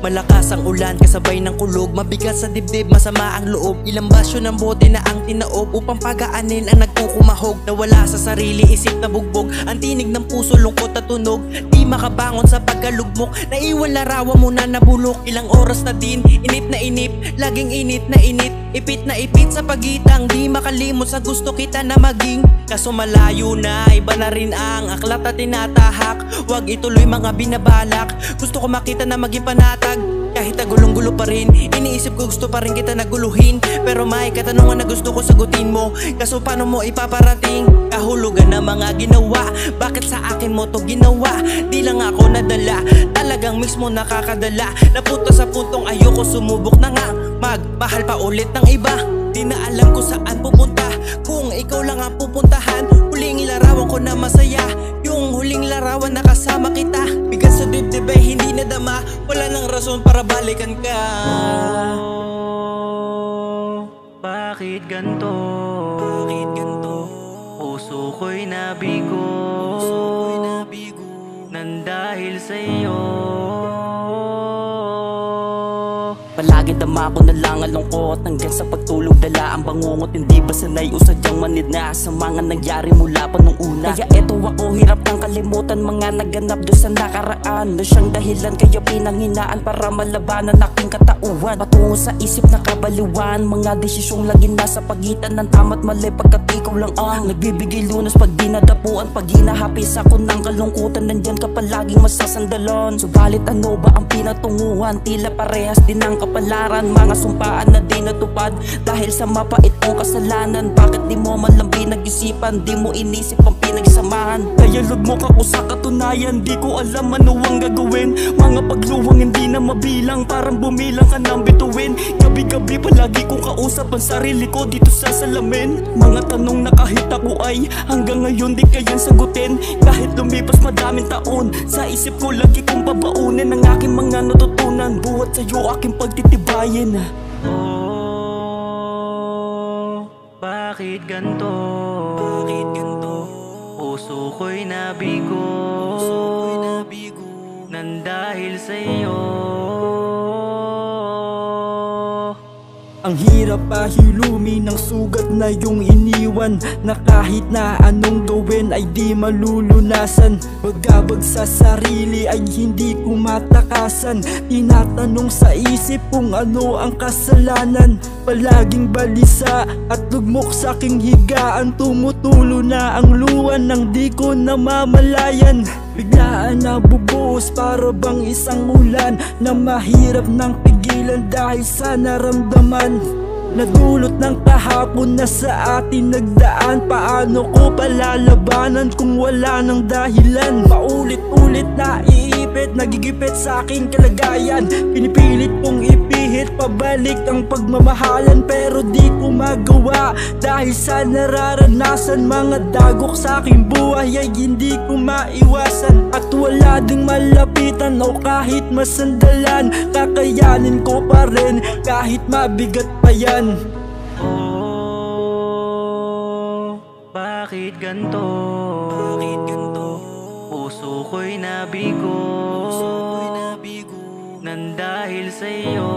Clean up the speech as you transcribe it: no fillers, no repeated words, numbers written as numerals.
Malakas ang ulan kasabay ng kulog, mabigat sa dibdib, masama ang loob. Ilang basyo ng bote na ang tinaob upang pagaanin ang nagkukumahog. Nawala sa sarili, isip na bugbog, ang tinig ng puso, lungkot at tunog. Di makabangon sa pagkalugmok, naiwan larawan mo na nabulok. Ilang oras na din, inip na inip, laging init na init, ipit na ipit sa pagitang. Di makalimot sa gusto kita na maging, kaso malayo na, iba na rin ang aklat at tinatahak. Huwag ituloy mga binabalak, gusto ko makita na maging panatag. Kahit nagulong-gulo pa rin, iniisip ko gusto pa rin kita naguluhin. Pero may katanungan na gusto ko sagutin mo, kaso paano mo ipaparating? Kahulugan na mga ginawa, bakit sa akin mo to ginawa? Di lang ako nadala, talagang mismo nakakadala. Napunta sa puntong ayoko sumubok na nga, magmahal pa ulit ng iba. Di na alam kung saan pupunta, kung ikaw lang ang pupuntahan. Huling larawan ko na masaya, yung huling larawan na kasama kita. Bigat sa dibdib ay hindi nadama, wala nang rason para balikan ka. Bakit ganto? Bakit ganto? Puso ko'y nabigo, nang dahil sa'yo. Palagi dama ko na lang ang lungkot, hanggang sa pagtulog dala ang bangungot. Hindi ba sanay o sadyang manid na sa mga nangyari mula pa nung una? Kaya eto ako, hirap ng kalimutan mga naganap doon sa nakaraan. Na siyang dahilan kaya pinanghinaan para malabanan aking katauhan. Patungo sa isip na kabaliwan, mga desisyong lagi nasa pagitan ng tama't mali, pagkat ikaw lang ang nagbibigay lunas pag di nadapuan. Pag hinahapis ako ng kalungkutan, nandyan ka palaging masasandalan. Subalit ano ba ang pinatunguhan? Tila parehas din ang kapalaran, mga sumpaan na di natupad dahil sa mapait mong kasalanan. Bakit di mo man lang pinag-isipan, di mo inisip ang pinagsamahan? Kaya lugmok ako sa katunayan, di ko alam ano ang gagawin. Mga pagluwang hindi na mabilang, parang bumilang ka ng bituin. Gabi-gabi palagi kong kausap ang sarili ko dito sa salamin. Mga tanong na kahit ako ay hanggang ngayon di kayang sagutin. Kahit lumipas madaming taon, sa isip ko lagi kong babaunin ang aking mga natutunan. Buhat sa'yo aking pagtitibayin. Bakit ganto? Bakit ganto? Puso ko'y nabigo, nang dahil sa'yo. Ang hirap pahilumi ng sugat na yung iniwan, na kahit na anong gawin ay di malulunasan. Bagabag sa sarili ay hindi ko matakasan, tinatanong sa isip kung ano ang kasalanan. Palaging balisa at lugmok sa aking higaan, tumutulo na ang luwan nang di ko namamalayan. Biglaan na bubuhos para bang isang ulan na mahirap nang pigilan dahil sa naramdaman. Nadulot ng kahapon na sa atin nagdaan, paano ko palalabanan kung wala ng dahilan? Paulit-ulit na iipit, nagigipit sa aking kalagayan. Pinipilit kong ipihit pabalik ang pagmamahalan, pero di ko magawa dahil sa nararanasan. Mga dagok sa aking buhay ay hindi ko maiwasan, at wala ding malapitan o kahit masandalan. Kakayanin ko pa rin kahit mabigat pa yan. Bakit ganto? Bakit ganto? Puso ko'y nabigo, nang dahil sa'yo.